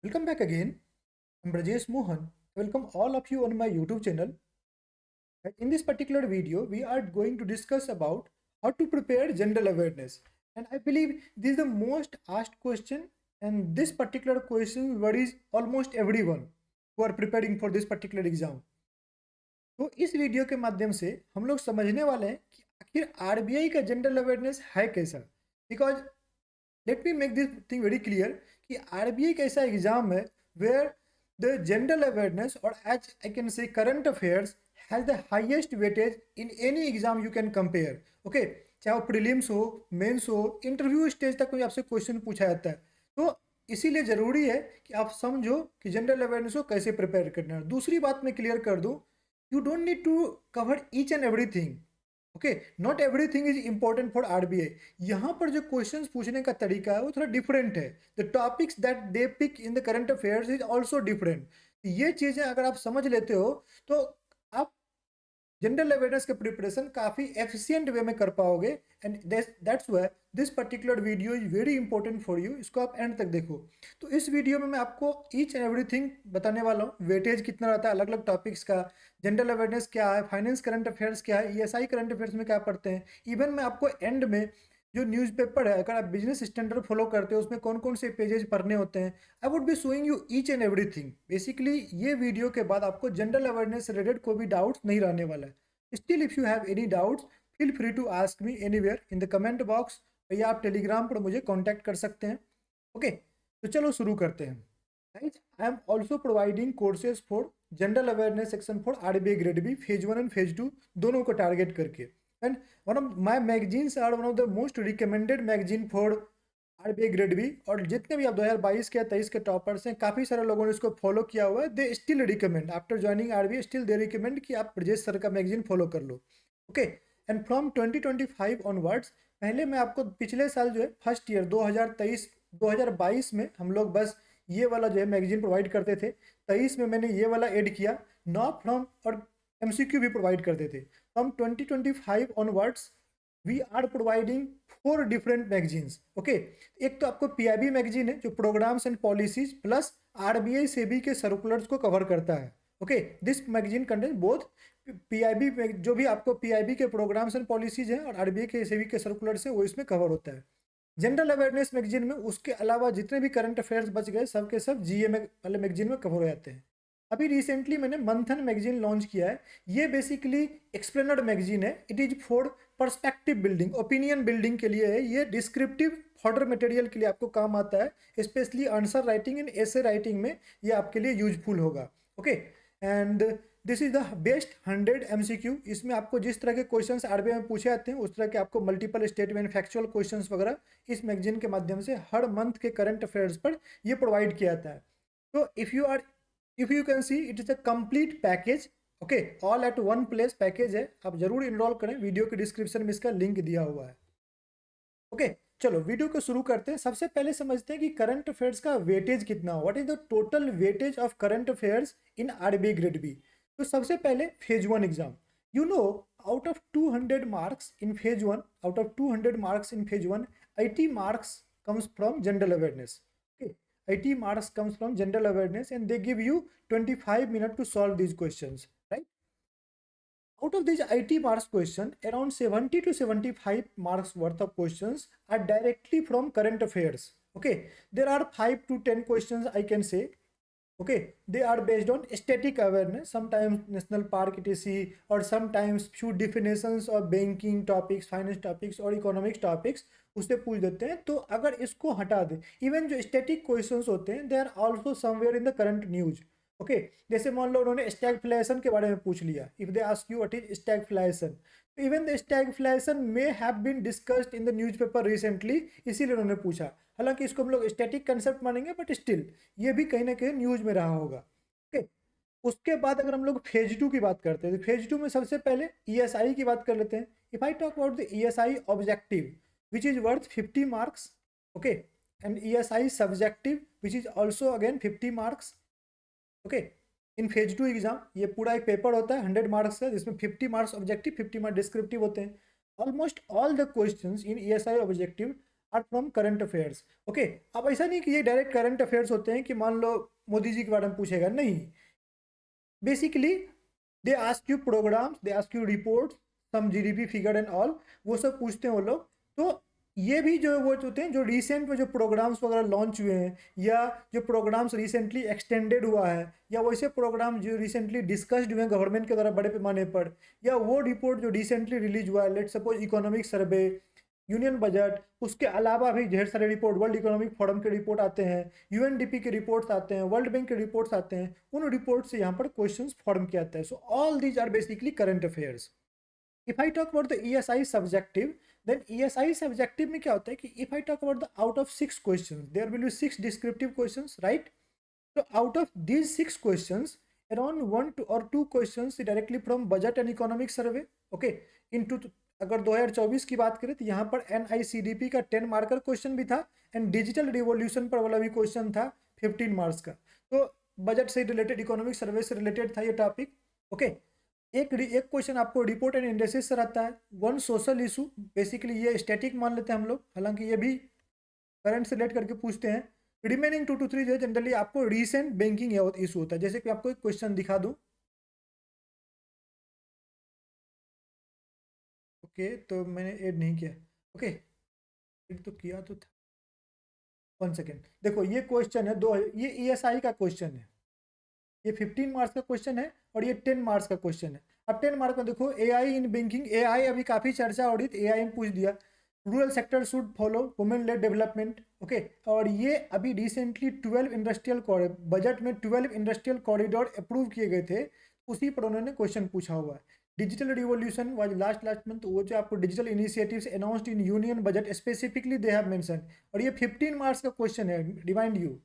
Welcome back again. I'm Brajesh Mohan. Welcome all of you on my YouTube channel. In this particular video, we are going to discuss about how to prepare general awareness. And I believe this is the most asked question, and this particular question worries almost everyone who are preparing for this particular exam. तो इस video के माध्यम से हम लोग समझने वाले हैं कि आखिर आरबीआई का जनरल अवेयरनेस है कैसा। Because let me make this thing very clear कि आरबीआई का ऐसा एग्जाम है वेयर द जनरल अवेयरनेस और as I can say current affairs has the highest weightage in any exam you can compare. Okay, चाहे वो prelims हो, mains हो, interview stage तक कोई आपसे क्वेश्चन पूछा जाता है। तो इसीलिए ज़रूरी है कि आप समझो कि जनरल अवेयरनेस को कैसे प्रिपेयर करना है। दूसरी बात मैं क्लियर कर दूँ, you don't need to cover each and everything. Okay, not everything is important for RBI. यहाँ पर जो क्वेश्चंस पूछने का तरीका है वो थोड़ा डिफरेंट है। The topics that they pick in the current affairs is also different. ये चीज़ें अगर आप समझ लेते हो तो आप जनरल अवेयरनेस के प्रिपरेशन काफ़ी एफिशिएंट वे में कर पाओगे। And that's why this particular video is very important for you. इसको आप एंड तक देखो। तो इस वीडियो में मैं आपको ईच एंड एवरीथिंग बताने वाला हूँ। वेटेज कितना रहता है अलग अलग टॉपिक्स का, जनरल अवेयरनेस क्या है, फाइनेंस करंट अफेयर्स क्या है, ईएसआई करंट अफेयर्स में क्या पढ़ते हैं। इवन मैं आपको एंड में जो न्यूज़पेपर है, अगर आप बिजनेस स्टैंडर्ड फॉलो करते हो उसमें कौन कौन से पेजेज पढ़ने होते हैं, I would be showing you each and everything. Basically ये वीडियो के बाद आपको जनरल अवेयरनेस से रिलेटेड कोई भी डाउट्स नहीं रहने वाला है। Still if you have any doubts feel free to ask me anywhere in the comment box, या आप टेलीग्राम पर मुझे कॉन्टैक्ट कर सकते हैं। ओके, तो चलो शुरू करते हैं। Right, I am also providing courses for general awareness section for RBI grade B phase 1 and phase 2 दोनों को टारगेट करके। And one of my magazines are one of the most recommended magazine for RBI grade B. और जितने भी आप 2022 के 23 के toppers हैं, काफ़ी सारे लोगों ने इसको फॉलो किया हुआ है। They still recommend after joining RBI, still they recommend कि आप ब्रजेश सर का मैगजीन फॉलो कर लो। ओके, एंड फ्रॉम 2025 ऑनवर्ड्स, पहले मैं आपको पिछले साल जो है फर्स्ट ईयर 2023 2022 में हम लोग बस ये वाला जो है मैगजीन प्रोवाइड करते थे। 23 में मैंने ये वाला ऐड किया। नॉ फ्रॉम और एमसीक्यू भी प्रोवाइड करते थे। From 2025 onwards we are providing 4 different magazines. Okay, एक तो आपको पीआईबी मैगजीन है जो programmes and policies plus RBI SEBI के सर्कुलर्स को कवर करता है। Okay, this magazine content both PIB, जो भी आपको पीआईबी के प्रोग्राम्स एंड पॉलिसीज हैं और आरबीआई के सेबी के सर्कुलर्स हैं वो इसमें कवर होता है। जनरल अवेयरनेस मैगजीन में उसके अलावा जितने भी करंट अफेयर्स बच गए सब के सब जीए में वाले मैगजीन में कवर हो जाते हैं। अभी रिसेंटली मैंने मंथन मैगजीन लॉन्च किया है। ये बेसिकली एक्सप्लेनड मैगजीन है। It is for perspective building, opinion building के लिए है। ये डिस्क्रिप्टिव फॉर्डर मटेरियल के लिए आपको काम आता है, specially answer writing and essay writing में ये आपके लिए यूजफुल होगा। Okay, and this is the best 100 MCQ. इसमें आपको जिस तरह के क्वेश्चंस आरबीआई में पूछे जाते हैं उस तरह के आपको मल्टीपल स्टेटमेंट, फैक्चुअल क्वेश्चंस वगैरह इस मैगजीन के माध्यम से हर मंथ के करंट अफेयर्स पर ये प्रोवाइड किया जाता है। तो if you can see it is a complete package. Okay, all at one place package है। आप जरूर इनरोल करें, वीडियो के डिस्क्रिप्शन में इसका लिंक दिया हुआ है। ओके, चलो वीडियो को शुरू करते हैं। सबसे पहले समझते हैं कि करंट अफेयर्स का वेटेज कितना हो। What is the total weightage of current affairs in RBI grade B. तो सबसे पहले phase 1 exam, you know, out of 200 marks in phase 1, out of 200 marks in phase 1, 80 marks comes from general awareness. Okay, 80 marks comes from general awareness and they give you 25 minutes to solve these questions, right? Out of these 80 marks question, around 70 to 75 marks worth of questions are directly from current affairs. Okay, there are 5 to 10 questions I can say. Okay, they are based on static awareness, sometimes national park etc, or sometimes few definitions of banking topics, finance topics और economics topics उससे पूछ देते हैं। तो अगर इसको हटा दें, इवन जो स्टैटिक क्वेश्चंस होते हैं they are also somewhere in the current news. Okay, जैसे मान लो उन्होंने स्टैगफ्लेशन के बारे में पूछ लिया, if they ask you what is stagflation, even the stagflation may have been discussed in the newspaper recently, इसीलिए उन्होंने पूछा। हालांकि इसको हम लोग स्टैटिक कंसेप्ट मानेंगे बट स्टिल ये भी कहीं ना कहीं न्यूज में रहा होगा। ओके, उसके बाद अगर हम लोग फेज 2 की बात करते हैं तो फेज 2 में सबसे पहले ईएसआई की बात कर लेते हैं। If I talk about the ESI objective which is worth 50 marks, okay, and ESI subjective which is also again 50 marks. Okay, in phase 2 exam ये पूरा एक पेपर होता है 100 मार्क्स का, जिसमें 50 मार्क्स ऑब्जेक्टिव, 50 मार्क्स डिस्क्रिप्टिव होते हैं। Almost all the questions in ESI objective are from current affairs. Okay, अब ऐसा नहीं कि ये डायरेक्ट करंट अफेयर्स होते हैं कि मान लो मोदी जी के बारे में पूछेगा, नहीं। Basically they ask you programmes, they ask you reports, some GDP figure and all, वो सब पूछते हैं वो लोग। तो ये भी जो वो होते हैं जो रिसेंट में जो प्रोग्राम्स वगैरह लॉन्च हुए हैं, या जो प्रोग्राम्स रिसेंटली एक्सटेंडेड हुआ है, या वैसे प्रोग्राम जो रिसेंटली डिस्कस्ड हुए हैं गवर्नमेंट के द्वारा बड़े पैमाने पर, या वो रिपोर्ट जो रिसेंटली रिलीज हुआ है, let suppose economic survey, union budget, उसके अलावा भी ढेर सारे रिपोर्ट, वर्ल्ड इकोनॉमिक फोरम के रिपोर्ट आते हैं, यूएनडीपी के रिपोर्ट्स आते हैं, वर्ल्ड बैंक के रिपोर्ट्स आते हैं, उन रिपोर्ट से यहाँ पर क्वेश्चंस फॉर्म किया जाता है। So all these are basically current affairs. If I talk about the ESI subjective, then ESI subjective में क्या होता है कि if I talk about the out of 6 question, there will be 6 descriptive questions, right? So out of these 6 questions, around 1 or 2 questions directly from budget and economic survey. Okay, into अगर 2024 की बात करें तो यहाँ पर NICDP का 10 marker question भी था, एंड डिजिटल रिवॉल्यूशन पर वाला भी क्वेश्चन था 15 मार्क्स का। तो बजट से रिलेटेड, इकोनॉमिक सर्वे से रिलेटेड था ये टॉपिक। ओके, एक क्वेश्चन आपको रिपोर्ट एंड इंडेक्सेस से रहता है। वन सोशल इशू, बेसिकली ये स्टैटिक मान लेते हैं हम लोग, हालांकि ये भी करंट से रिलेट करके पूछते हैं। रिमेनिंग 2 to 3 जो जनरली आपको रीसेंट बैंकिंग इशू होता है। जैसे कि आपको एक क्वेश्चन दिखा दूं। ओके, तो मैंने ऐड नहीं किया। ओके, ऐड तो किया तो था। 1 सेकेंड, देखो ये क्वेश्चन है ये ईएसआई का क्वेश्चन है। ये 15 मार्क्स का क्वेश्चन है और ये 10 मार्क्स का क्वेश्चन है। अब 10 मार्क में देखो, एआई इन बैंकिंग, एआई अभी काफ़ी चर्चा हो रही थी, एआई में पूछ दिया। Rural sector should follow women lead development. Okay, और ये अभी रिसेंटली 12 इंडस्ट्रियल बजट में 12 इंडस्ट्रियल कॉरिडोर अप्रूव किए गए थे, उसी पर उन्होंने क्वेश्चन पूछा हुआ है। Digital revolution was last month, वो जो आपको digital initiatives announced in union budget specifically they have mention, और ये 15 मार्क्स का क्वेश्चन है, रिमाइंड यू।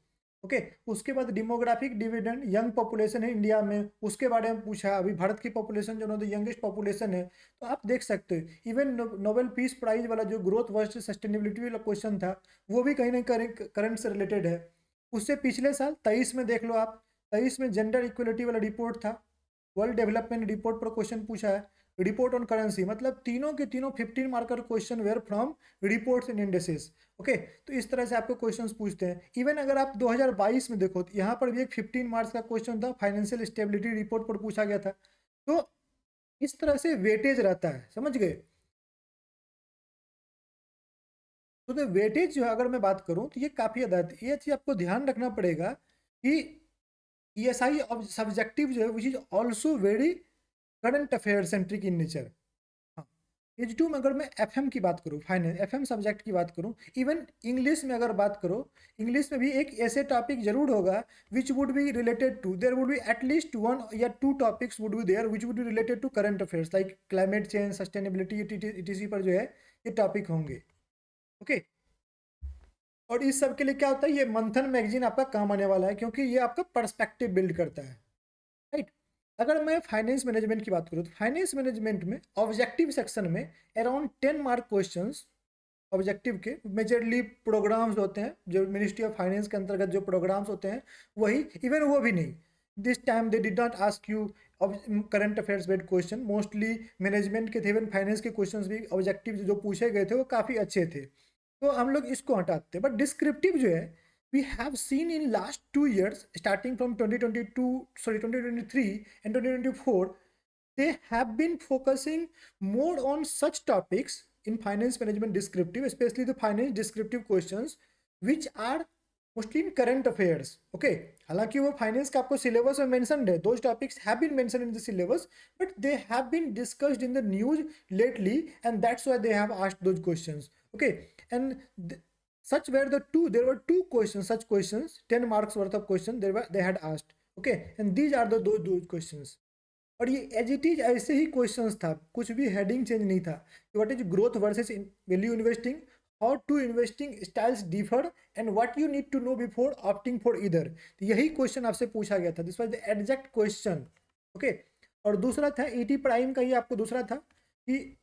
ओके, उसके बाद डेमोग्राफिक डिविडेंड, यंग पॉपुलेशन है इंडिया में, उसके बारे में पूछा। अभी भारत की पॉपुलेशन जो द यंगेस्ट पॉपुलेशन है, तो आप देख सकते हो इवन नोबेल पीस प्राइज वाला जो ग्रोथ वर्सेस सस्टेनेबिलिटी वाला क्वेश्चन था, वो भी कहीं ना कहीं करंट से रिलेटेड है। उससे पिछले साल 23 में देख लो आप, 23 में जेंडर इक्वलिटी वाला रिपोर्ट था, वर्ल्ड डेवलपमेंट रिपोर्ट पर क्वेश्चन पूछा है। रिपोर्ट ऑन करेंसी, मतलब तीनों के तीनों 15 marker question were from reports and indices. Okay, तो इस तरह से आपको क्वेश्चंस पूछते हैं। इवन अगर आप 2022 में देखो तो यहाँ पर भी एक 15 मार्क्स का क्वेश्चन था, फाइनेंशियल स्टेबिलिटी रिपोर्ट पर पूछा गया था। तो इस तरह से वेटेज रहता है, समझ गए? तो वेटेज जो है, अगर मैं बात करूँ तो ये काफ़ी ज़्यादा है। ये चीज़ आपको ध्यान रखना पड़ेगा कि ईएसआई सब्जेक्टिव जो है which is also very current affair centric in nature. हाँ, H2 में अगर मैं एफएम की बात करूँ, फाइनेंस एफएम सब्जेक्ट की बात करूँ, इवन इंग्लिश में अगर बात करो, इंग्लिश में भी एक ऐसे टॉपिक जरूर होगा which would be related to, there would be at least 1 या 2 topics would be there which would be related to current affairs, like climate change, sustainability, etc पर जो है ये टॉपिक होंगे। ओके, और इस सब के लिए क्या होता है, ये मंथन मैगजीन आपका काम आने वाला है, क्योंकि ये आपका पर्सपेक्टिव बिल्ड करता है, राइट? अगर मैं फाइनेंस मैनेजमेंट की बात करूँ तो फाइनेंस मैनेजमेंट में ऑब्जेक्टिव सेक्शन में अराउंड 10 मार्क क्वेश्चंस ऑब्जेक्टिव के मेजरली प्रोग्राम्स होते हैं, जो मिनिस्ट्री ऑफ फाइनेंस के अंतर्गत जो प्रोग्राम्स होते हैं वही, इवन वो भी नहीं, this time they did not ask you current affairs based question, mostly management के थे। इवन फाइनेंस के क्वेश्चंस भी ऑब्जेक्टिव जो पूछे गए थे वो काफ़ी अच्छे थे, तो हम लोग इसको हटाते हैं। बट डिस्क्रिप्टिव जो है, we have seen in last 2 years starting from 2023 and 2024, they have been focusing more on such topics in finance management descriptive, especially the finance descriptive questions which are mostly in current affairs. Okay, हालांकि वो finance का आपको syllabus में mentioned है, those topics have been mentioned in the syllabus, but they have been discussed in the news lately, and that's why they have asked those questions. Okay, and such were the two, there were 2 questions, such questions, 10 marks worth of question they had asked. Okay, and these are the those questions, और ये as it is ऐसे ही questions था, कुछ भी heading change नहीं था। What is growth versus value investing, how to investing styles differ, and what you need to know before opting for either. तो यही क्वेश्चन आपसे पूछा गया था, this was the exact question. Okay, और दूसरा था ईटी प्राइम का, ये आपको दूसरा था कि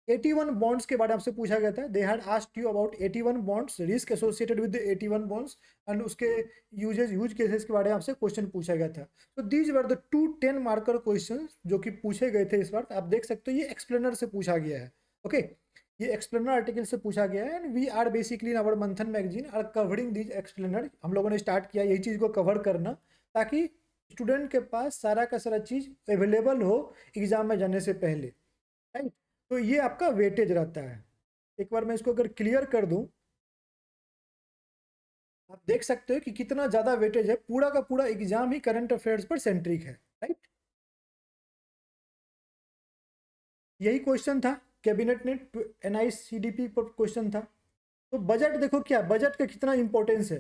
81 बॉन्ड्स के बारे में आपसे पूछा गया था। They had asked you about 81 bonds, risk associated with 81 bonds, and उसके यूज केसेस के बारे में आपसे क्वेश्चन पूछा गया था। तो these were the 2 10 marker question जो कि पूछे गए थे इस बार। आप देख सकते हो ये एक्सप्लेनर से पूछा गया है। ओके, ये एक्सप्लेनर आर्टिकल से पूछा गया है, and we are basically in our Manthan magazine are covering this explainer. हम लोगों ने स्टार्ट किया यही चीज़ को कवर करना, ताकि स्टूडेंट के पास सारा का सारा चीज़ अवेलेबल हो एग्जाम में जाने से पहले, राइट। तो ये आपका वेटेज रहता है। एक बार मैं इसको अगर क्लियर कर दूं, आप देख सकते हो कि कितना ज़्यादा वेटेज है, पूरा का पूरा एग्जाम ही करंट अफेयर्स पर सेंट्रिक है, राइट। यही क्वेश्चन था कैबिनेट ने NICDP पर क्वेश्चन था। तो बजट देखो क्या, बजट का कितना इंपॉर्टेंस है,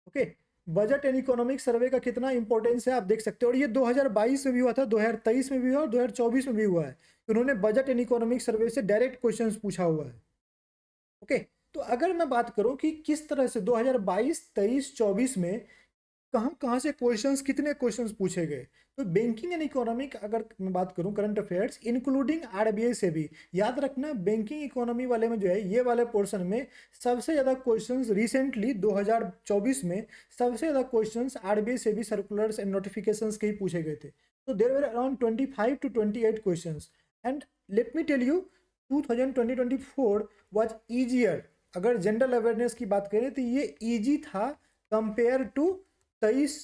ओके। बजट एंड इकोनॉमिक सर्वे का कितना इंपॉर्टेंस है आप देख सकते हो। और ये 2022 में भी हुआ था, 2023 में भी हुआ और 2024 में भी हुआ है। तो उन्होंने बजट एंड इकोनॉमिक सर्वे से डायरेक्ट क्वेश्चंस पूछा हुआ है, ओके। तो अगर मैं बात करूं कि किस तरह से 2022, 23, 24 में कहाँ कहाँ से क्वेश्चंस, कितने क्वेश्चंस पूछे गए, तो बैंकिंग एंड इकोनॉमिक अगर मैं बात करूं करंट अफेयर्स इंक्लूडिंग RBI से भी, याद रखना बैंकिंग इकोनॉमी वाले में जो है ये वाले पोर्शन में सबसे ज़्यादा क्वेश्चंस रिसेंटली 2024 में सबसे ज़्यादा क्वेश्चंस RBI से भी सर्कुलर्स एंड नोटिफिकेशंस के ही पूछे गए थे। तो there were around 25 to 28 questions. And let me tell you 2024 was easier. अगर जनरल अवेयरनेस की बात करें तो ये ईजी था कंपेयर टू 23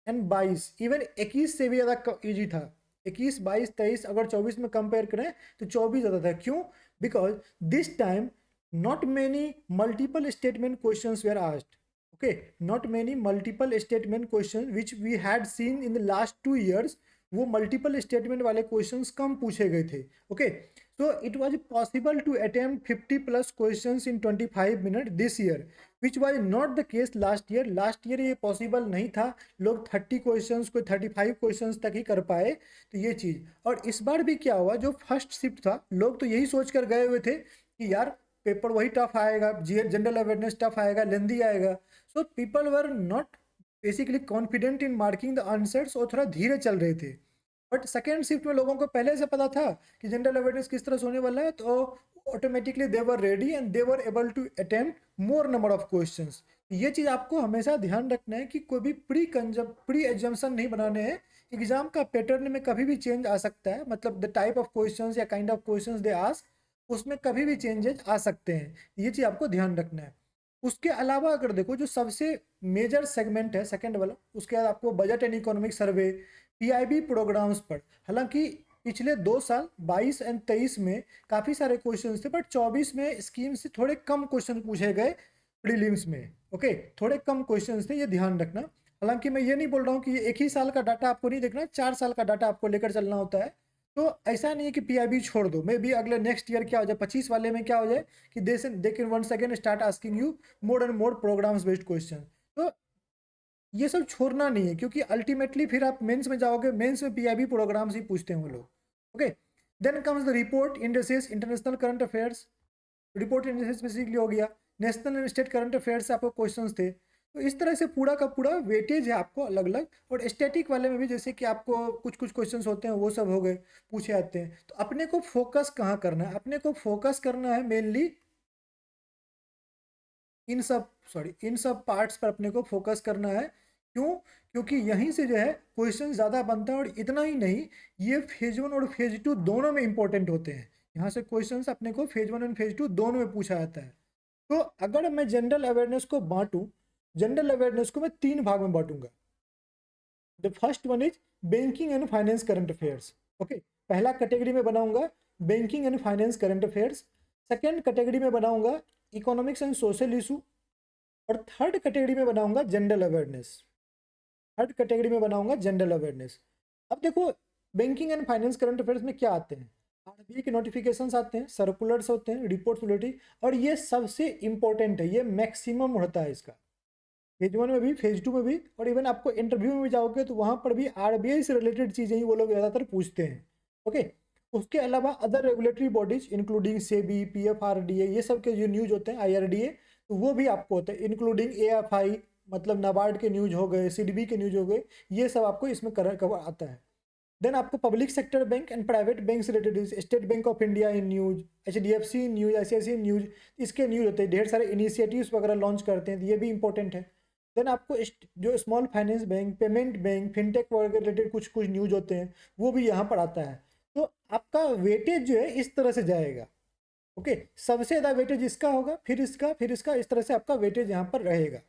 एंड 22, इवन 21 से भी ज़्यादा ईजी था। 21, 22, 23 अगर 24 में कंपेयर करें तो 24 ज़्यादा था। क्यों? Because this time not many multiple statement questions were asked, okay. Not many multiple statement question which we had seen in the last 2 years, वो मल्टीपल स्टेटमेंट वाले क्वेश्चंस कम पूछे गए थे, okay. So it was possible to attempt 50 plus questions in 25 minutes this year, which was not the case last year. Last year ये possible नहीं था, लोग 30 क्वेश्चंस को 35 क्वेश्चंस तक ही कर पाए। तो ये चीज़, और इस बार भी क्या हुआ, जो फर्स्ट शिफ्ट था लोग तो यही सोच कर गए हुए थे कि यार पेपर वही टफ आएगा, जनरल अवेयरनेस टफ आएगा, लेंदी आएगा। So people were not basically confident in marking the answers और थोड़ा धीरे चल रहे थे। बट सेकेंड शिफ्ट में लोगों को पहले से पता था कि जनरल अवेयरनेस किस तरह से होने वाला है, तो automatically they were ready and they were able to attempt more number of questions. ये चीज़ आपको हमेशा ध्यान रखना है कि कोई भी प्री एजम्पशन नहीं बनाने हैं। एग्जाम का पैटर्न में कभी भी चेंज आ सकता है, मतलब द टाइप ऑफ क्वेश्चंस या kind of questions they ask, उसमें कभी भी चेंजेस आ सकते हैं। ये चीज़ आपको ध्यान रखना है। उसके अलावा अगर देखो जो सबसे मेजर सेगमेंट है सेकंड वाला, उसके बाद आपको budget and economic survey, PIB programmes पर, हालांकि पिछले 2 साल 22 एंड 23 में काफ़ी सारे क्वेश्चन थे, बट 24 में स्कीम से थोड़े कम क्वेश्चन पूछे गए प्रीलिम्स में, ओके। थोड़े कम क्वेश्चन थे, ये ध्यान रखना। हालांकि मैं ये नहीं बोल रहा हूँ कि ये एक ही साल का डाटा आपको नहीं देखना, 4 साल का डाटा आपको लेकर चलना होता है। तो ऐसा नहीं है कि PIB छोड़ दो, मे बी अगले नेक्स्ट ईयर क्या हो जाए, 25 वाले में क्या हो जाए कि they can once again start asking you more and more programmes based question. तो ये सब छोड़ना नहीं है, क्योंकि अल्टीमेटली फिर आप मेंस में जाओगे, मेंस में PIB प्रोग्राम्स ही पूछते हैं वो लोग, okay. Then comes the report indices, international current affairs. Report indices basically हो गया national and state current affairs से आपको क्वेश्चंस थे। तो इस तरह से पूरा का पूरा वेटेज है आपको अलग अलग। और स्टैटिक वाले में भी जैसे कि आपको कुछ कुछ क्वेश्चंस होते हैं वो सब हो गए, पूछे जाते हैं। तो अपने को फोकस कहाँ करना है, अपने को फोकस करना है मेनली इन सब पार्ट्स पर अपने को फोकस करना है। क्यों? क्योंकि यहीं से जो है क्वेश्चन ज़्यादा बनता है। और इतना ही नहीं, ये फेज 1 और फेज 2 दोनों में इंपॉर्टेंट होते हैं। यहाँ से क्वेश्चंस अपने को फेज 1 एंड फेज 2 दोनों में पूछा जाता है। तो अगर मैं जनरल अवेयरनेस को बांटूं, जनरल अवेयरनेस को मैं 3 भाग में बांटूंगा। The first one is banking and finance current affairs, okay. पहला कैटेगरी में बनाऊंगा banking and finance current affairs. Second category में बनाऊंगा इकोनॉमिक्स एंड सोशल इशू। और थर्ड कैटेगरी में बनाऊंगा जनरल अवेयरनेस। थर्ड कैटेगरी में बनाऊंगा जनरल अवेयरनेस। अब देखो banking and finance current affairs में क्या आते हैं, RBI के नोटिफिकेशंस आते हैं, सर्कुलर्स होते हैं, रिपोर्ट्स रिलेटेड। और ये सबसे इंपॉर्टेंट है, ये मैक्सिमम होता है इसका, फेज 1 में भी फेज 2 में भी। और इवन आपको इंटरव्यू में भी जाओगे तो वहाँ पर भी RBI से रिलेटेड चीज़ें ही वो लोग ज़्यादातर पूछते हैं, ओके। उसके अलावा other regulatory bodies including SEBI, PFRDA, ये सब के जो न्यूज होते हैं, IRDA, तो वो भी आपको होते हैं। इंक्लूडिंग AFI, मतलब नाबार्ड के न्यूज हो गए, CDB के न्यूज हो गए, ये सब आपको इसमें कवर आता है। देन आपको public sector bank and private bank से related, state bank of India in news, HDFC news, ICICI news, इसके न्यूज होते हैं। ढेर सारे इनिशिएटिव्स वगैरह लॉन्च करते हैं, तो ये भी इंपॉर्टेंट है। देन आपको जो small finance bank, payment bank, fintech वगैरह रिलेटेड कुछ कुछ न्यूज होते हैं, वो भी यहाँ पर आता है। तो आपका वेटेज जो है इस तरह से जाएगा। ओके, सबसे ज़्यादा वेटेज इसका होगा, फिर इसका, फिर इसका, इस तरह से आपका वेटेज यहाँ पर रहेगा।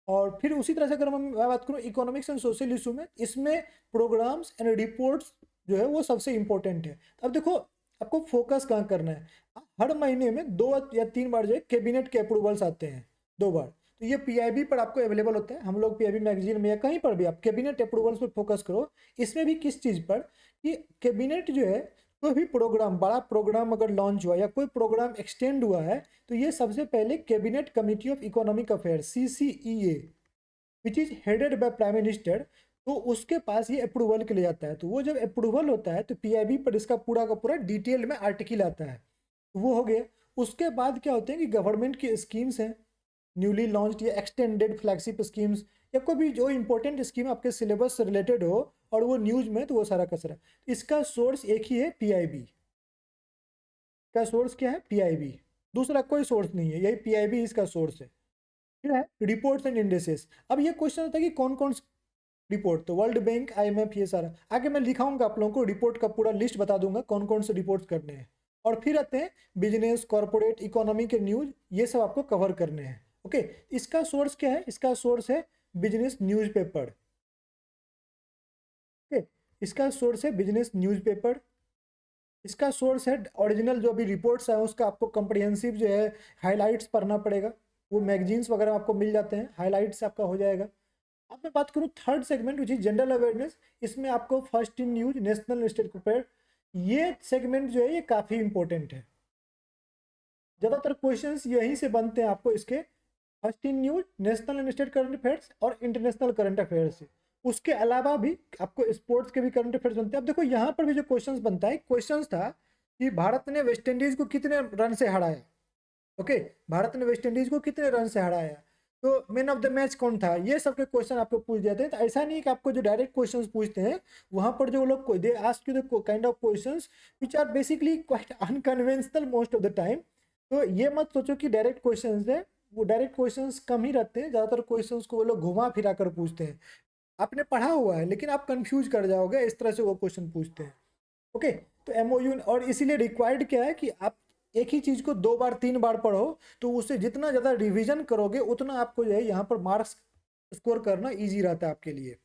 और फिर उसी तरह से अगर मैं बात करूँ इकोनॉमिक्स एंड सोशल इशू में, इसमें प्रोग्राम्स एंड रिपोर्ट्स जो है वो सबसे इंपॉर्टेंट है। अब देखो आपको फोकस कहाँ करना है, हर महीने में 2 या 3 बार जो है कैबिनेट के अप्रूवल्स आते हैं, 2 बार। तो ये पीआईबी पर आपको अवेलेबल होता है, हम लोग पीआईबी मैगजीन में या कहीं पर भी आप कैबिनेट अप्रूवल्स पर फोकस करो। इसमें भी किस चीज़ पर, कि कैबिनेट जो है कोई भी प्रोग्राम, बड़ा प्रोग्राम अगर लॉन्च हुआ या कोई प्रोग्राम एक्सटेंड हुआ है, तो ये सबसे पहले cabinet committee of economic affairs CCEA which is headed by prime minister, तो उसके पास ये अप्रूवल के लिए आता है। तो वो जब अप्रूवल होता है तो पीआईबी पर इसका पूरा का पूरा डिटेल में आर्टिकल आता है, तो वो हो गया। उसके बाद क्या होते हैं कि गवर्नमेंट की स्कीम्स हैं, न्यूली लॉन्च्ड या एक्सटेंडेड फ्लैगशिप स्कीम्स, या कोई भी जो इंपॉर्टेंट स्कीम आपके सिलेबस से रिलेटेड हो और वो न्यूज में, तो वो सारा कसरा। इसका सोर्स एक ही है, पीआईबी का सोर्स क्या है, पीआईबी, दूसरा कोई सोर्स नहीं है, यही पीआईबी इसका सोर्स है। फिर है रिपोर्ट्स एंड इंडेसेस। अब ये क्वेश्चन होता है कि कौन कौन रिपोर्ट, तो वर्ल्ड बैंक, IMF, ये सारा आगे मैं लिखाऊंगा आप लोगों को, रिपोर्ट का पूरा लिस्ट बता दूंगा कौन कौन से रिपोर्ट्स करने हैं। और फिर आते हैं बिजनेस, कॉर्पोरेट, इकोनॉमी के न्यूज, ये सब आपको कवर करने हैं। ओके, इसका सोर्स क्या है, इसका सोर्स है बिजनेस न्यूज़पेपर। ओके, इसका सोर्स है बिजनेस न्यूज़पेपर। इसका सोर्स है ओरिजिनल जो अभी रिपोर्ट्स है उसका आपको कंप्रिहेंसिव जो है हाइलाइट्स पढ़ना पड़ेगा, वो मैगजीन्स वगैरह आपको मिल जाते हैं, हाइलाइट्स आपका हो जाएगा। अब मैं बात करूँ third segment which is general awareness, इसमें आपको first in news, national, state prepare, ये सेगमेंट जो है ये काफ़ी इंपॉर्टेंट है। ज़्यादातर क्वेश्चंस यहीं से बनते हैं आपको इसके, first in news, national and state current affairs और इंटरनेशनल करंट अफेयर्स से। उसके अलावा भी आपको स्पोर्ट्स के भी करंट अफेयर्स बनते हैं। अब देखो यहाँ पर भी जो क्वेश्चंस बनता है, क्वेश्चंस था कि भारत ने वेस्ट इंडीज को कितने रन से हराया। ओके, भारत ने वेस्ट इंडीज को कितने रन से हराया, तो मैन ऑफ द मैच कौन था, ये सब के क्वेश्चन आपको पूछ देते हैं। तो ऐसा नहीं है कि आपको जो डायरेक्ट क्वेश्चंस पूछते हैं, वहां पर जो लोग they ask you the kind of questions which are basically quite unconventional most of the time. तो ये मत सोचो कि डायरेक्ट क्वेश्चंस है, वो डायरेक्ट क्वेश्चंस कम ही रहते हैं, ज़्यादातर क्वेश्चंस को वो लोग घुमा फिरा कर पूछते हैं। आपने पढ़ा हुआ है लेकिन आप कंफ्यूज कर जाओगे, इस तरह से वो क्वेश्चन पूछते हैं। ओके, तो एमओयू, और इसीलिए रिक्वायर्ड क्या है कि आप एक ही चीज़ को 2 बार 3 बार पढ़ो, तो उससे जितना ज़्यादा रिवीजन करोगे उतना आपको जो है यहाँ पर मार्क्स स्कोर करना इजी रहता है आपके लिए।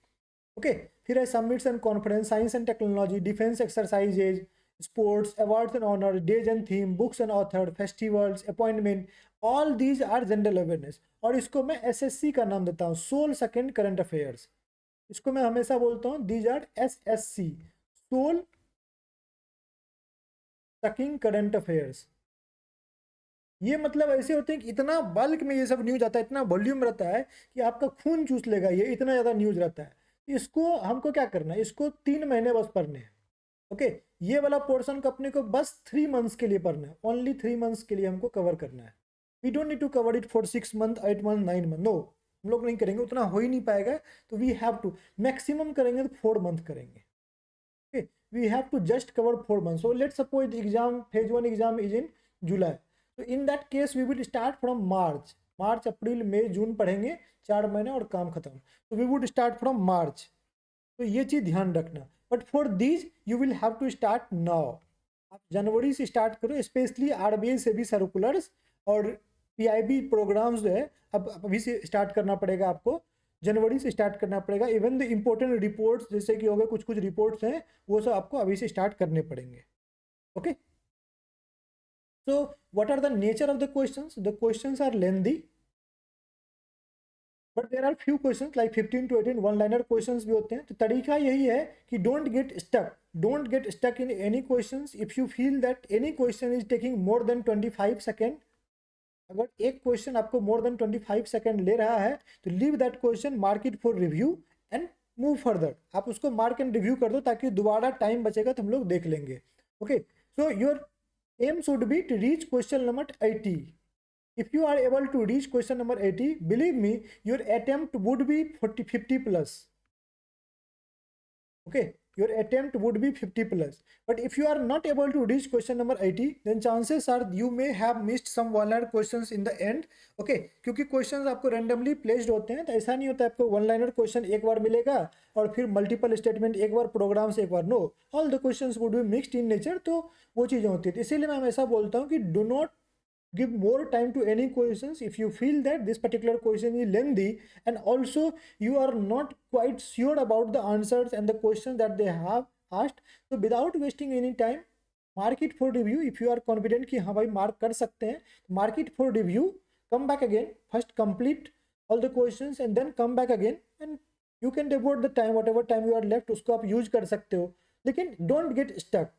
ओके, फिर है summits and conference, science and technology, defence exercises, sports, awards and honour, days and theme, books and author, festivals, appointment, all these are general awareness. और इसको मैं SSC का नाम देता हूँ, सोल सेकेंड करंट अफेयर्स। इसको मैं हमेशा बोलता हूँ these are SSC, soul sucking current affairs. ये मतलब ऐसे होते हैं कि इतना बल्क में ये सब न्यूज आता है, इतना वॉल्यूम रहता है कि आपका खून चूस लेगा, ये इतना ज़्यादा न्यूज रहता है। इसको हमको क्या करना है, इसको 3 महीने बस पढ़ने हैं। ओके, ये वाला पोर्शन को अपने को बस 3 मंथ्स के लिए पढ़ना है, ओनली 3 मंथ्स के लिए हमको कवर करना है। We don't need to cover it for 6 month, 8 month, 9 month, no, हम लोग नहीं करेंगे, उतना हो ही नहीं पाएगा। तो वी हैव टू मैक्सिमम करेंगे तो 4 मंथ करेंगे। okay, we have to just cover 4 months. So let's suppose the exam, phase 1 exam is in July, so in that case we will start from March, अप्रैल, मई, जून पढ़ेंगे, 4 महीने और काम खत्म। तो we would start from March, तो ये चीज़ ध्यान रखना। But for this you will have to start now, आप जनवरी से स्टार्ट करो, स्पेशली RBI से भी सर्कुलर्स और PIB प्रोग्राम्स जो है अब अभी से स्टार्ट करना पड़ेगा आपको, जनवरी से स्टार्ट करना पड़ेगा। इवन द इम्पोर्टेंट रिपोर्ट्स जैसे कि हो गए, कुछ कुछ रिपोर्ट्स हैं, वो सब आपको अभी से स्टार्ट करने पड़ेंगे। Okay, so what are the nature of the questions are lengthy, but there are few questions like 15 to 18 one liner questions भी होते हैं। तो तरीका यही है कि don't get stuck in any questions. If you feel that any question is taking more than 25 second, अगर एक क्वेश्चन आपको मोर देन 25 सेकेंड ले रहा है, तो leave that question, mark it for review and move further. आप उसको मार्क एंड रिव्यू कर दो ताकि दोबारा टाइम बचेगा तो हम लोग देख लेंगे। Okay, so your aim should be to reach question number 80. If you are able to reach question number 80, believe me, your attempt would be 50 plus. Okay, your attempt would be 50 plus. But if you are not able to reach question number 80, then chances are you may have missed some one liner questions in the end. Okay, क्योंकि questions आपको randomly placed होते हैं, तो ऐसा नहीं होता आपको one liner question एक बार मिलेगा और फिर मल्टीपल स्टेटमेंट एक बार प्रोग्राम से एक बार. No, all the questions would be mixed in nature. तो वो चीज़ें होती है. तो इसीलिए मैं हमेशा बोलता हूँ कि do not give more time to any questions if you feel that this particular question is lengthy, and also you are not quite sure about the answers and the questions that they have asked. So without wasting any time, mark it for review. If you are confident कि हाँ भाई mark कर सकते हैं, mark it for review. Come back again, first complete all the questions and then come back again, and you can devote the time, whatever time you are left उसको आप use कर सकते हो, लेकिन don't get stuck.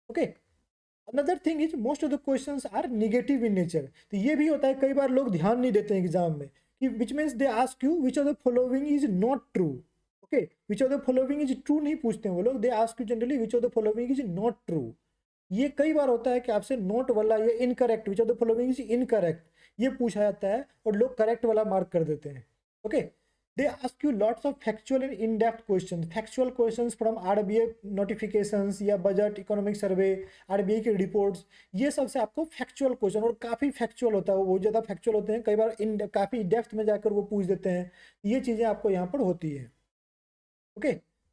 Okay. Another thing is most of the questions are negative in nature. तो ये भी होता है, कई बार लोग ध्यान नहीं देते हैं एग्जाम में कि which means they ask you which of the following is not true. Okay, which of the following is true नहीं पूछते हैं वो लोग, they ask you generally which of the following is not true. ये कई बार होता है कि आपसे नोट वाला ये incorrect, which of the following is incorrect, ये पूछा जाता है और लोग करेक्ट वाला मार्क कर देते हैं. Okay, they ask you lots of factual and in-depth questions, factual questions from RBI notifications या बजट, इकोनॉमिक सर्वे, RBI के रिपोर्ट्स, ये सबसे आपको फैक्चुअल क्वेश्चन, और काफ़ी फैक्चुअल होता है, वो ज़्यादा फैक्चुअल होते हैं, कई बार इन काफ़ी डेप्थ में जाकर वो पूछ देते हैं. ये चीज़ें आपको यहाँ पर होती है. Okay,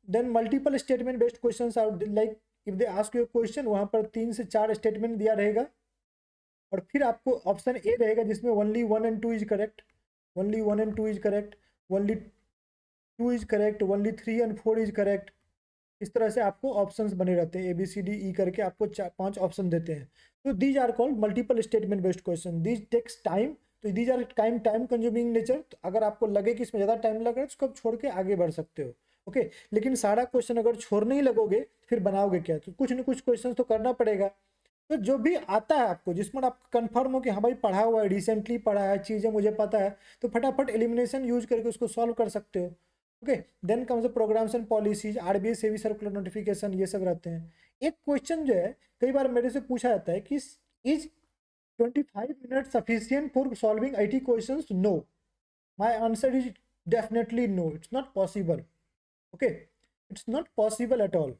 then multiple statement based question are like if they ask you question, वहाँ पर 3 से 4 स्टेटमेंट दिया रहेगा और फिर आपको ऑप्शन ए रहेगा जिसमें only 1 and 2 is correct, only 1 and 2 is correct, only 2 is correct, only 3 and 4 is correct. इस तरह से आपको ऑप्शंस बने रहते हैं, ABCDE करके आपको 5 ऑप्शन देते हैं. तो these are called multiple statement based question. These takes time. तो these are time consuming nature. तो अगर आपको लगे कि इसमें ज़्यादा टाइम लग रहा है तो उसको आप छोड़ के आगे बढ़ सकते हो. ओके, लेकिन सारा क्वेश्चन अगर छोड़ने ही लगोगे फिर बनाओगे क्या? तो कुछ ना कुछ क्वेश्चन तो करना पड़ेगा. तो जो भी आता है आपको, जिसमें आप कंफर्म हो कि हाँ भाई पढ़ा हुआ है, रिसेंटली पढ़ा है, चीज़ें मुझे पता है, तो फटाफट एलिमिनेशन यूज करके उसको सॉल्व कर सकते हो. Okay, then comes the programmes and policies, RBI से भी सर्कुलर नोटिफिकेशन, ये सब रहते हैं. एक क्वेश्चन जो है कई बार मेरे से पूछा जाता है कि is 25 minute sufficient for solving IT questions? No, my answer is definitely no, it's not possible. Okay, it's not possible at all.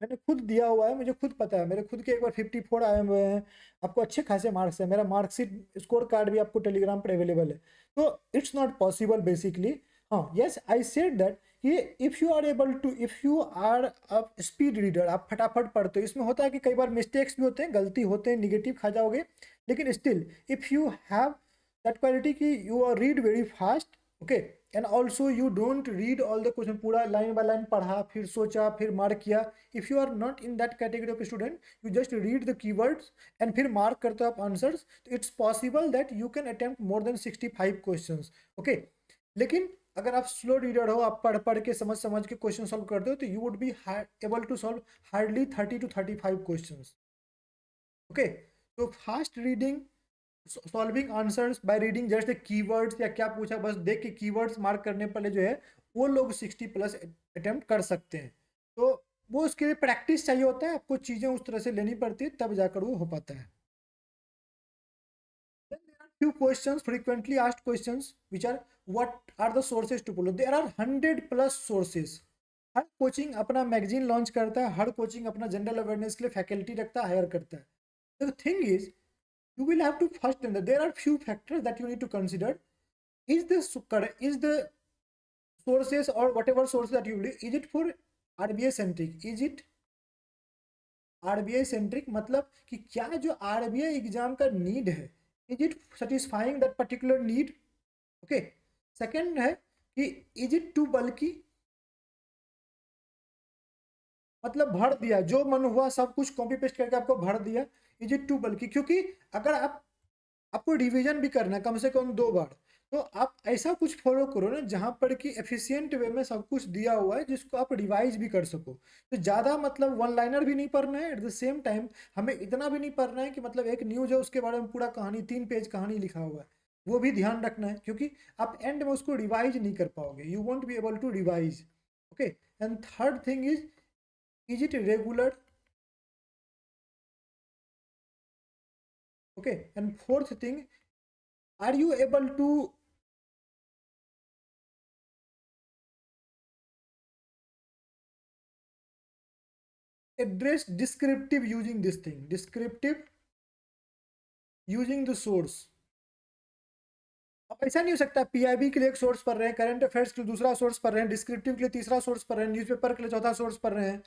मैंने खुद दिया हुआ है, मुझे खुद पता है, मेरे खुद के एक बार 54 आए हुए हैं. आपको अच्छे खासे मार्क्स है, मेरा मार्कशीट स्कोर कार्ड भी आपको टेलीग्राम पर अवेलेबल है. तो इट्स नॉट पॉसिबल बेसिकली. हाँ, यस, आई सेड दैट कि if you are able to, if you are a speed reader, आप फटाफट पढ़ते हो. इसमें होता है कि कई बार मिस्टेक्स भी होते हैं, गलती होते हैं, निगेटिव खा जाओगे, लेकिन still if you have that quality कि you are read very fast. Okay, and also you don't read all the question, पूरा लाइन बाय लाइन पढ़ा फिर सोचा फिर मार्क किया. If you are not in that category of student, you just read the keywords and फिर mark करते हो आप आंसर्स, तो it's possible that you can attempt more than 65 question. Okay, लेकिन अगर आप स्लो रीडर हो, आप पढ़ पढ़ के समझ समझ के क्वेश्चन सॉल्व करते हो, तो you would be able to solve hardly 30 to 35 question. Okay, तो fast reading, solving answers by reading just the keywords, या क्या पूछा बस देख के कीवर्ड्स मार्क करने वाले जो है वो लोग 60 प्लस अटेम्प्ट कर सकते हैं. तो वो उसके लिए प्रैक्टिस चाहिए होता है, आपको चीज़ें उस तरह से लेनी पड़ती है, तब जाकर वो हो पाता है. Then there are few questions, frequently asked questions, which are what are the sources to follow. There are 100 plus sources. Her coaching अपना मैगजीन लॉन्च करता है, हर कोचिंग अपना जनरल अवेयरनेस के लिए फैकल्टी रखता है, हायर करता है. The thing is you will have to first, there are few factors that you need to consider. Is the sources or whatever source that you will, is it for RBI centric, is it RBI centric, मतलब कि क्या जो RBI exam का need है, is it satisfying that particular need. Okay, second है कि is it to बल्कि, मतलब भर दिया, जो मन हुआ सब कुछ कॉपी पेस्ट करके आपको भर दिया. इज इट टू बल्कि, क्योंकि अगर आपको रिवीजन भी करना है कम से कम 2 बार, तो आप ऐसा कुछ फॉलो करो ना जहाँ पर कि एफिशिएंट वे में सब कुछ दिया हुआ है जिसको आप रिवाइज भी कर सको. तो ज़्यादा मतलब वन लाइनर भी नहीं पढ़ना है, एट द सेम टाइम हमें इतना भी नहीं पढ़ना है कि मतलब एक न्यूज है उसके बारे में पूरा कहानी 3 पेज कहानी लिखा हुआ है, वो भी ध्यान रखना है, क्योंकि आप एंड में उसको रिवाइज नहीं कर पाओगे, you won't be able to revise. Okay, and third thing is it regular. Okay, and fourth thing, are you able to address descriptive using this thing, descriptive using the source. अब ऐसा नहीं हो सकता PIB के लिए एक source पढ़ रहे हैं, करंट अफेयर्स के लिए दूसरा सोर्स पढ़ रहे हैं, डिस्क्रिप्टिव के लिए तीसरा सोर्स पढ़ रहे हैं, न्यूज़पेपर के लिए चौथा सोर्स पढ़ रहे हैं,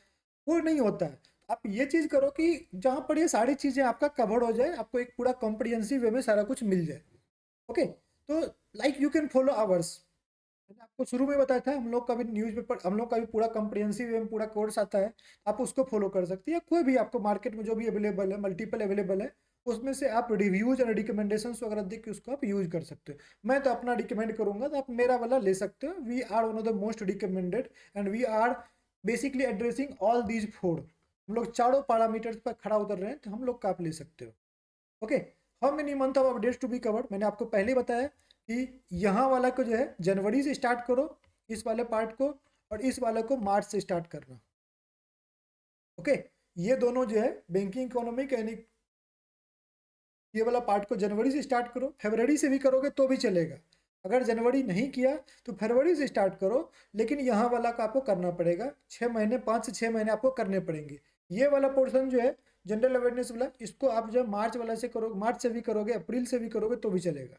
वो नहीं होता है। आप ये चीज़ करो कि जहाँ पर ये सारी चीज़ें आपका कवर हो जाए, आपको एक पूरा कॉम्प्रिहेंसिव वे में सारा कुछ मिल जाए। ओके, तो like you can follow hours. मैंने आपको शुरू में बताया था, हम लोग का भी न्यूज़पेपर, हम लोग का भी पूरा कॉम्प्रिहेंसिव वे में पूरा कोर्स आता है, आप उसको फॉलो कर सकते हैं। कोई भी आपको मार्केट में जो भी अवेलेबल है, मल्टीपल अवेलेबल है, उसमें से आप रिव्यूज एंड रिकमेंडेशंस वगैरह देख के उसको आप यूज कर सकते हो। मैं तो अपना रिकमेंड करूंगा, तो आप मेरा वाला ले सकते हो। We are one of the most recommended and we are basically addressing all these four. हम लोग चारों पैरामीटर्स पर खड़ा उतर रहे हैं, तो हम लोग का आप ले सकते हो। Okay, how many month of updates to be covered, मैंने आपको पहले बताया कि यहाँ वाला को जो है जनवरी से स्टार्ट करो, इस वाले पार्ट को, और इस वाले को मार्च से स्टार्ट करना। ओके, ये दोनों जो है बैंकिंग इकोनॉमिक यानी ये वाला पार्ट को जनवरी से स्टार्ट करो, फरवरी से भी करोगे तो भी चलेगा। अगर जनवरी नहीं किया तो फरवरी से स्टार्ट करो, लेकिन यहाँ वाला का आपको करना पड़ेगा 6 महीने, 5 से 6 महीने आपको करने पड़ेंगे। ये वाला पोर्शन जो है जनरल अवेयरनेस वाला, इसको आप जब मार्च वाला से करो, मार्च से भी करोगे, अप्रैल से भी करोगे तो भी चलेगा।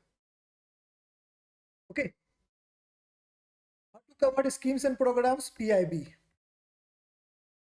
Okay, how to cover schemes and programmes, PIB.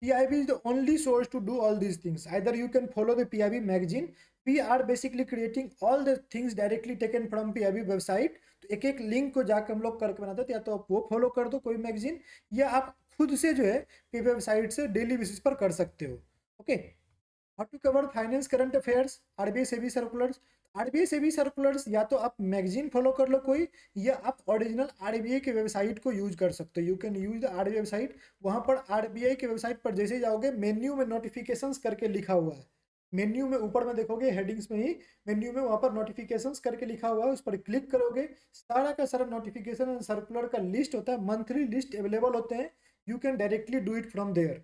PIB is the only source to do all these things. Either you can follow the PIB magazine. We are basically creating all the things directly taken from PIB website. तो एक एक link को जाकर हम लोग करके बनाते हैं, या तो आप वो फॉलो कर दो कोई मैगजीन, या आप खुद से जो है PIB वेबसाइट से डेली बेसिस पर कर सकते हो। Okay, how to cover finance current affairs, RBI SEBI circulars. RBI SEBI circulars या तो आप मैगजीन फॉलो कर लो कोई, या आप ओरिजिनल आरबीआई के वेबसाइट को यूज कर सकते हो। You can use the RBI website. वहाँ पर आरबीआई के वेबसाइट पर जैसे जाओगे, मेन्यू में नोटिफिकेशंस करके लिखा हुआ है, मेन्यू में ऊपर में देखोगे, हेडिंग्स में ही मेन्यू में वहाँ पर नोटिफिकेशंस करके लिखा हुआ है, उस पर क्लिक करोगे, सारा का सारा नोटिफिकेशन सर्कुलर का लिस्ट होता है, मंथली लिस्ट अवेलेबल होते हैं। You can directly do it from there,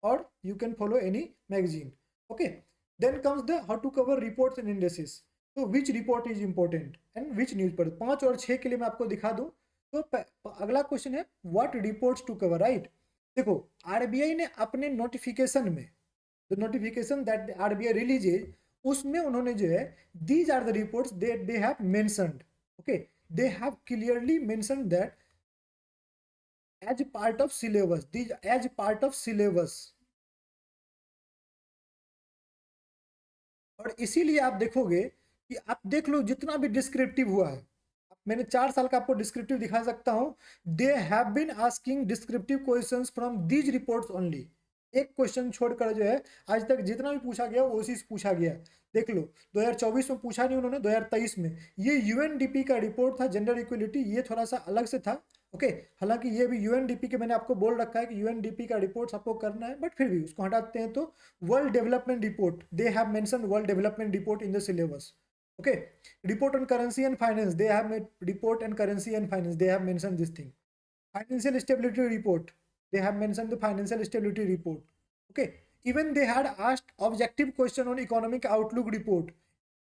or you can follow any magazine. Okay, then comes the how to cover reports and indices. तो which report is important and which news पर 5 और 6 के लिए मैं आपको दिखा दूं। तो अगला क्वेश्चन है what reports to cover, right. देखो, आरबीआई ने अपने नोटिफिकेशन में, the notification that RBI releases, उसमें उन्होंने जो है these are the reports that they have mentioned. Okay, they have clearly mentioned that as part of syllabus, these as part of syllabus. और इसीलिए आप देखोगे कि आप देख लो जितना भी डिस्क्रिप्टिव हुआ है, मैंने 4 साल का आपको डिस्क्रिप्टिव दिखा सकता हूं। They have been asking descriptive questions from these reports only. एक क्वेश्चन छोड़कर जो है आज तक जितना भी पूछा गया वो उसी से पूछा गया। देख लो, 2024 में पूछा नहीं उन्होंने, 2023 में। ये यूएनडीपी का रिपोर्ट था, जेंडर इक्वलिटी, ये थोड़ा सा अलग से था। ओके, हालांकि ये भी यूएनडीपी के, मैंने आपको बोल रखा है कि यूएनडीपी का रिपोर्ट आपको करना है, बट फिर भी उसको हटाते हैं तो world development report, they have mention world development report in the syllabus. Okay, report on currency and finance, they have made report and currency and finance, they have mentioned this thing. Financial stability report, they have mentioned the financial stability report. Okay, even they had asked objective question on economic outlook report,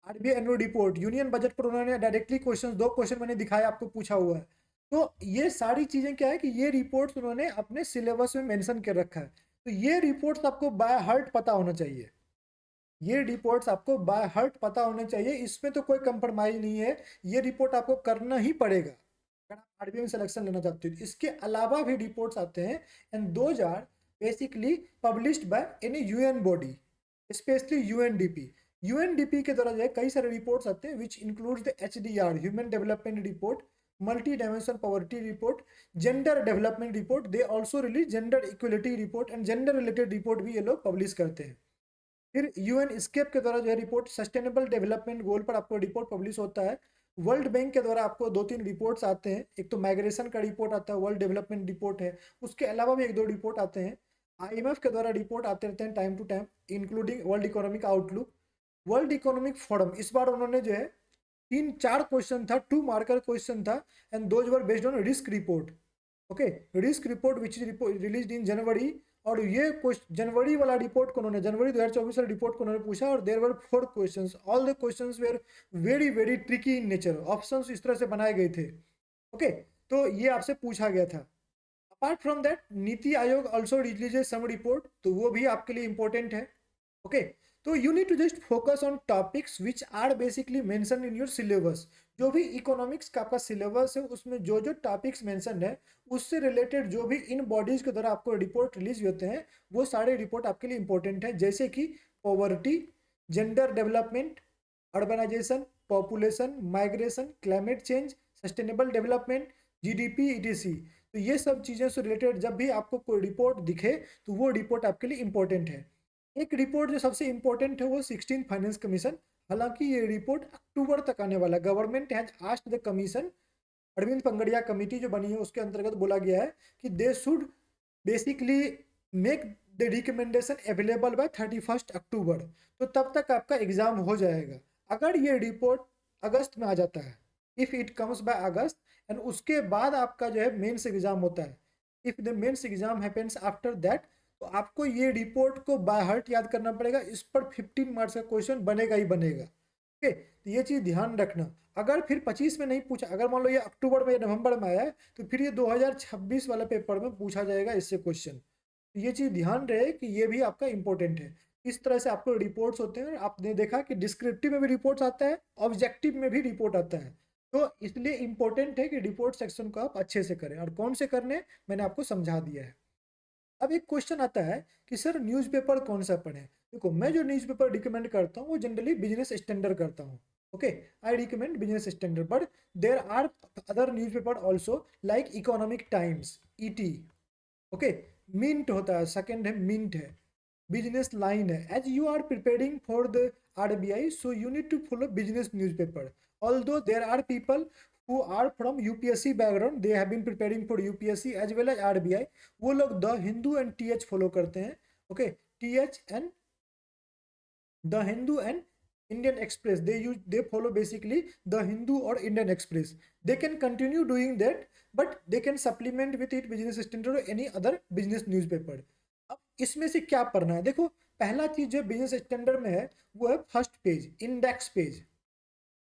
RBI annual report, union budget पर उन्होंने directly question, 2 question मैंने दिखाया आपको, पूछा हुआ है। तो ये सारी चीजें क्या है कि ये रिपोर्ट्स उन्होंने अपने सिलेबस में मेंशन कर रखा है। तो ये रिपोर्ट्स आपको बाय हार्ट पता होना चाहिए, ये रिपोर्ट्स आपको बाय हार्ट पता होने चाहिए, इसमें तो कोई कंप्रोमाइज नहीं है। ये रिपोर्ट आपको करना ही पड़ेगा अगर आप आरबीआई में सिलेक्शन लेना चाहते हो। इसके अलावा भी रिपोर्ट्स आते हैं, and those are basically published by any UN body, especially UNDP. UNDP के द्वारा जो है कई सारे रिपोर्ट्स आते हैं, which includes the HDR, human development report, multi dimension poverty report, gender development report. They also release gender equality report and gender related report भी ये लोग पब्लिश करते हैं। फिर यूएन स्केप के द्वारा जो है रिपोर्ट, सस्टेनेबल डेवलपमेंट गोल पर आपको रिपोर्ट पब्लिश होता है। वर्ल्ड बैंक के द्वारा आपको 2-3 रिपोर्ट्स आते हैं, एक तो माइग्रेशन का रिपोर्ट आता है, वर्ल्ड डेवलपमेंट रिपोर्ट है, उसके अलावा भी 1-2 रिपोर्ट आते हैं। आईएमएफ के द्वारा रिपोर्ट आते रहते हैं time to time, including world economic outlook, world economic forum. इस बार उन्होंने जो है 3-4 क्वेश्चन था, 2 मार्कर क्वेश्चन था, and those were based on risk report. Okay, risk report which is release in January. और ये जनवरी वाला रिपोर्ट को उन्होंने, जनवरी 2024 वाला रिपोर्ट को उन्होंने पूछा, और there were 4 questions, all the questions were very very tricky in nature, options इस तरह से बनाए गए थे। ओके, तो ये आपसे पूछा गया था। Apart from that NITI Aayog also releases some report, तो वो भी आपके लिए इंपॉर्टेंट है। ओके, तो you need to just focus on topics which are basically mention in your syllabus. जो भी इकोनॉमिक्स का आपका सिलेबस है उसमें जो जो टॉपिक्स मेंशन है उससे रिलेटेड जो भी इन बॉडीज के द्वारा आपको रिपोर्ट रिलीज होते हैं वो सारे रिपोर्ट आपके लिए इंपॉर्टेंट है, जैसे कि poverty, gender development, urbanisation, population, migration, climate change, sustainable development, GDP, ETC. तो ये सब चीज़ों से रिलेटेड जब भी आपको कोई रिपोर्ट दिखे तो वो रिपोर्ट आपके लिए इंपॉर्टेंट है। एक रिपोर्ट जो सबसे इंपॉर्टेंट है वो 16 फाइनेंस कमीशन। हालांकि ये रिपोर्ट अक्टूबर तक आने वाला। Government has asked the commission, Arvind Panagariya committee जो बनी है उसके अंतर्गत बोला गया है कि they should basically make the recommendation available by 31 October. तो तब तक आपका एग्जाम हो जाएगा अगर ये रिपोर्ट अगस्त में आ जाता है, if it comes by August, and उसके बाद आपका जो है मेंस एग्जाम होता है। If the mains exam happens after that, तो आपको ये रिपोर्ट को बाय हार्ट याद करना पड़ेगा। इस पर 15 मार्क्स का क्वेश्चन बनेगा ही बनेगा। ओके, तो ये चीज़ ध्यान रखना। अगर फिर 25 में नहीं पूछा, अगर मान लो ये अक्टूबर में या नवंबर में आया है तो फिर ये 2026 वाले पेपर में पूछा जाएगा इससे क्वेश्चन। तो ये चीज़ ध्यान रहे कि ये भी आपका इंपॉर्टेंट है। इस तरह से आपको रिपोर्ट्स होते हैं। आपने देखा कि डिस्क्रिप्टिव में भी रिपोर्ट्स आता है, ऑब्जेक्टिव में भी रिपोर्ट आता है। तो इसलिए इंपॉर्टेंट है कि रिपोर्ट सेक्शन को आप अच्छे से करें। और कौन से करने मैंने आपको समझा दिया है। अब एक क्वेश्चन आता है कि सर न्यूज़पेपर कौन सा पढ़ें। देखो, मैं जो न्यूज़पेपर रिकमेंड करता हूँ वो जनरली बिजनेस स्टैंडर्ड करता हूँ। Okay, I recommend Business Standard, but there are other newspaper also like Economic Times, ET. Okay, Mint होता है, सेकंड है मिंट है, बिजनेस लाइन है। As you are preparing for the RBI, so you need to follow business newspaper. Although there are people who are from UPSC background, they have been preparing for UPSC as well as RBI, वो लोग the Hindu and T H follow करते हैं। ओके, T H and the Hindu and Indian Express, they follow basically the Hindu और Indian Express. They can continue doing that, but they can supplement with it Business Standard और any other business newspaper. अब इसमें से क्या पढ़ना है, देखो पहला चीज जो बिजनेस स्टैंडर्ड में है वो है first page, index page.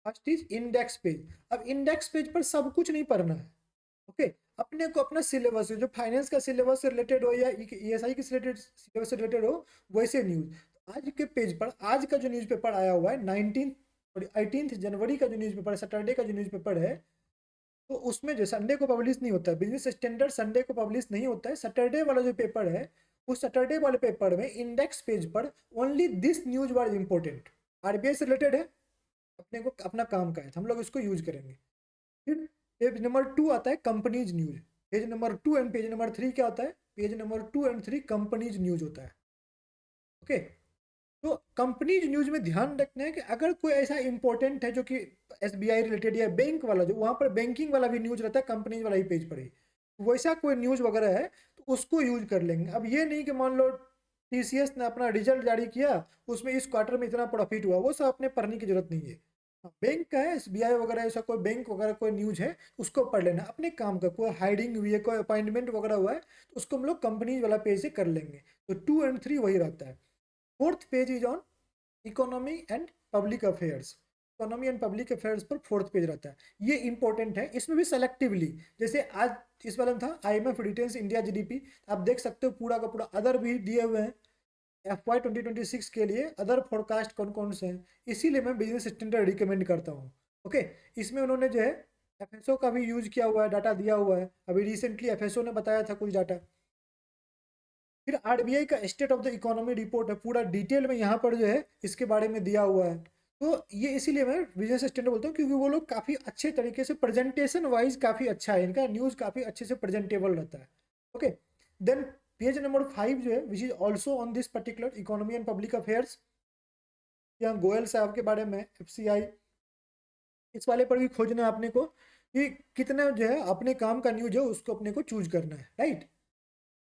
First is index page. अब इंडेक्स पेज पर सब कुछ नहीं पढ़ना है। ओके, अपने को अपना सिलेबस जो फाइनेंस का सिलेबस से रिलेटेड हो या ईएसआई के सिलेबस से रिलेटेड हो वैसे न्यूज। आज के पेज पर आज का जो न्यूज़पेपर आया हुआ है 19 और 18 जनवरी का जो न्यूज़पेपर है, सैटरडे का जो न्यूज़पेपर है, तो उसमें जो संडे को पब्लिश नहीं होता है, बिजनेस स्टैंडर्ड संडे को पब्लिश नहीं होता है। सैटरडे वाला जो पेपर है उस सैटरडे वाले पेपर में इंडेक्स पेज पर only this news was important, RBI से रिलेटेड है, अपने को अपना काम का है तो हम लोग इसको यूज करेंगे। फिर पेज नंबर 2 आता है companies news. Page number 2 and page number 3 क्या होता है, page number 2 and 3 companies news होता है। ओके, तो कंपनीज न्यूज में ध्यान रखना है कि अगर कोई ऐसा इंपॉर्टेंट है जो कि एसबीआई रिलेटेड या बैंक वाला, जो वहाँ पर बैंकिंग वाला भी न्यूज रहता है कंपनीज वाला ही पेज पर ही, वैसा कोई न्यूज वगैरह है तो उसको यूज कर लेंगे। अब ये नहीं कि मान लो टीसीएस ने अपना रिजल्ट जारी किया, उसमें इस क्वार्टर में इतना प्रॉफिट हुआ, वो सब अपने पढ़ने की जरूरत नहीं है। बैंक का है, एसबीआई वगैरह ऐसा कोई बैंक वगैरह कोई न्यूज है उसको पढ़ लेना अपने काम का। कोई हायरिंग हुई है, कोई अपॉइंटमेंट वगैरह हुआ है तो उसको हम लोग कंपनीज वाला पेज से कर लेंगे। तो 2 एंड 3 वही रहता है। Fourth page is on economy and public affairs. Economy and public affairs पर फोर्थ पेज रहता है। ये इंपॉर्टेंट है, इसमें भी सेलेक्टिवली, जैसे आज इस वाले में था IMF रिटेन्स इंडिया जीडीपी, आप देख सकते हो पूरा का पूरा अदर भी दिए हुए हैं FY 2026 के लिए अदर फोरकास्ट कौन कौन से हैं। इसीलिए मैं बिजनेस स्टैंडर्ड रिकमेंड करता हूँ। ओके, इसमें उन्होंने जो है एफएसओ का भी यूज किया हुआ है, डाटा दिया हुआ है। अभी रिसेंटली एफएसओ ने बताया था कुछ डाटा। फिर आरबीआई का state of the economy report है, पूरा डिटेल में यहाँ पर जो है इसके बारे में दिया हुआ है। तो ये इसीलिए मैं बिजनेस स्टैंडर्ड बोलता हूँ क्योंकि वो लोग काफ़ी अच्छे तरीके से प्रेजेंटेशन वाइज काफ़ी अच्छा है, इनका न्यूज़ काफ़ी अच्छे से प्रेजेंटेबल रहता है। ओके, देन पेज नंबर 5 जो है which is also on this particular economy and public affairs, यहाँ गोयल साहब के बारे में एफसीआई, इस वाले पर भी खोजना है अपने को कि कितना जो है अपने काम का न्यूज है उसको अपने को चूज करना है, right.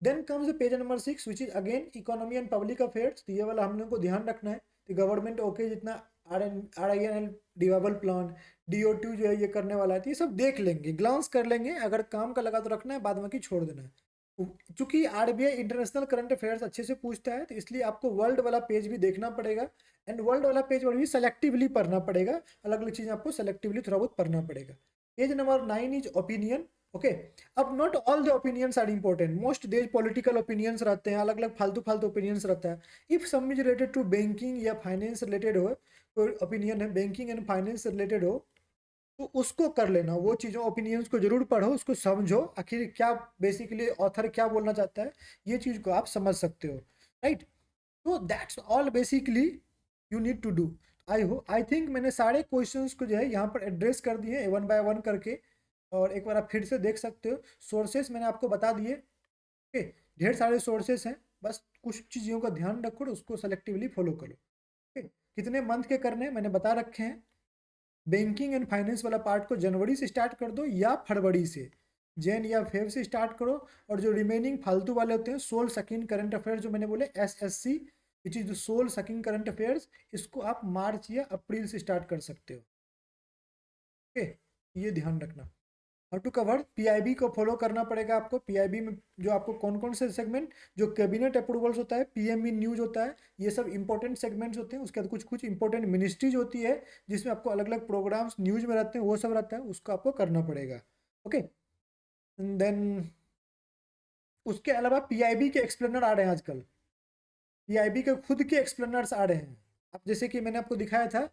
Then comes page number 6 which is again economy and public affairs. तो ये वाला हम लोग को ध्यान रखना है कि गवर्नमेंट ओके जितना RINL डिवेबल प्लान DO2 जो है ये करने वाला है, तो ये सब देख लेंगे, ग्लांस कर लेंगे। अगर काम का लगा तो रखना है, बाद में की छोड़ देना है। चूंकि आरबीआई इंटरनेशनल करंट अफेयर्स अच्छे से पूछता है तो इसलिए आपको वर्ल्ड वाला पेज भी देखना पड़ेगा। एंड वर्ल्ड वाला पेज पर भी सेलेक्टिवली पढ़ना पड़ेगा, अलग अलग चीज़ें आपको सेलेक्टिवली थोड़ा बहुत पढ़ना पड़ेगा। Page number 9 is opinion. Okay. अब not all the opinions are important, most these political opinions रहते हैं, अलग अलग फालतू फालतू ओपिनियंस रहता है। If some is related to banking या फाइनेंस रिलेटेड हो, कोई ओपिनियन है बैंकिंग एंड फाइनेंस रिलेटेड हो, तो उसको कर लेना, वो चीज़ों ओपिनियंस को जरूर पढ़ो, उसको समझो आखिर क्या बेसिकली ऑथर क्या बोलना चाहता है, ये चीज़ को आप समझ सकते हो, राइट। तो that's all basically you need to do. I think मैंने सारे क्वेश्चंस को जो है यहाँ पर एड्रेस कर दिए वन बाय वन करके, और एक बार आप फिर से देख सकते हो। सोर्सेस मैंने आपको बता दिए, ओके। ढेर सारे सोर्सेस हैं, बस कुछ चीज़ों का ध्यान रखो और उसको सेलेक्टिवली फॉलो करो, ओके। कितने मंथ के करने हैं मैंने बता रखे हैं। बैंकिंग एंड फाइनेंस वाला पार्ट को जनवरी से स्टार्ट कर दो या फरवरी से, जैन या फेब से स्टार्ट करो। और जो रिमेनिंग फालतू वाले होते हैं सोल सकिंग करंट अफेयर्स जो मैंने बोले SSC, which is soul sucking current affairs, इसको आप मार्च या अप्रैल से स्टार्ट कर सकते हो, ओके। ये ध्यान रखना। हाउ टू कवर, पीआईबी को फॉलो करना पड़ेगा आपको। पीआईबी में जो आपको कौन कौन से सेगमेंट, जो कैबिनेट अप्रूवल्स होता है, पीएमबी न्यूज होता है, ये सब इंपॉर्टेंट सेगमेंट्स होते हैं। उसके बाद कुछ कुछ इंपॉर्टेंट मिनिस्ट्रीज होती है जिसमें आपको अलग अलग प्रोग्राम्स न्यूज में रहते हैं, वो सब रहता है, उसको आपको करना पड़ेगा, ओके। देन उसके अलावा पीआईबी के एक्सप्लेनर आ रहे हैं आजकल, पीआईबी के खुद के एक्सप्लेनर्स आ रहे हैं। अब जैसे कि मैंने आपको दिखाया था,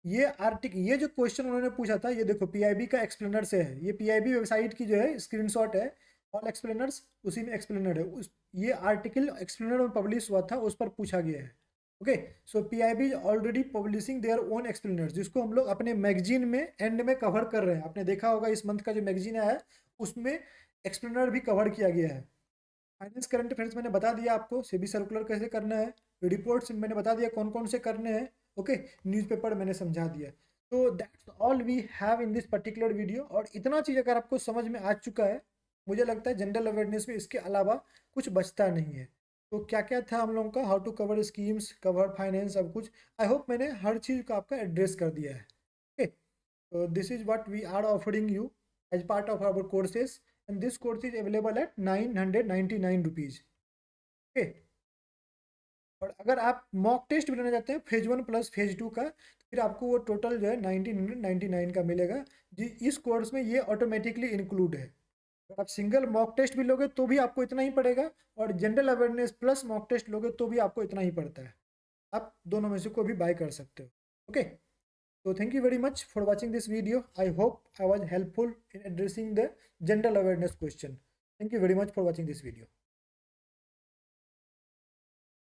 ये आर्टिकल, ये जो क्वेश्चन उन्होंने पूछा था, ये देखो पीआईबी का एक्सप्लेनर से है, ये पीआईबी वेबसाइट की जो है स्क्रीनशॉट है, ऑल एक्सप्लेनर्स उसी में एक्सप्लेनर है। उस ये आर्टिकल एक्सप्लेनर में पब्लिश हुआ था, उस पर पूछा गया है, okay. So PIB already publishing their own explainer, जिसको हम लोग अपने मैगजीन में एंड में कवर कर रहे हैं। आपने देखा होगा इस मंथ का जो मैगजीन आया है उसमें एक्सप्लेनर भी कवर किया गया है। फाइनेंस करंट अफेयर्स मैंने बता दिया आपको, सेबी सर्कुलर कैसे करना है, रिपोर्ट्स मैंने बता दिया कौन कौन से करने हैं, ओके। न्यूज़पेपर मैंने समझा दिया। तो that's all we have in this particular video. और इतना चीज़ अगर आपको समझ में आ चुका है, मुझे लगता है जनरल अवेयरनेस में इसके अलावा कुछ बचता नहीं है। तो क्या क्या था हम लोगों का, how to cover schemes, cover finance, सब कुछ आई होप मैंने हर चीज़ का आपका एड्रेस कर दिया है, okay. So this is what we are offering you as part of our courses, and this course is available at 999 rupees. Okay. और अगर आप मॉक टेस्ट भी लेना चाहते हैं फेज 1 प्लस फेज 2 का, तो फिर आपको वो टोटल जो है 1999 का मिलेगा, जी। इस कोर्स में ये ऑटोमेटिकली इंक्लूड है। अगर आप सिंगल मॉक टेस्ट भी लोगे तो भी आपको इतना ही पड़ेगा, और general awareness plus mock test लोगे तो भी आपको इतना ही पड़ता है। आप दोनों में से कोई भी बाय कर सकते हो, okay. So thank you very much for watching this video. I hope I was helpful in addressing the general awareness question. Thank you very much for watching this video.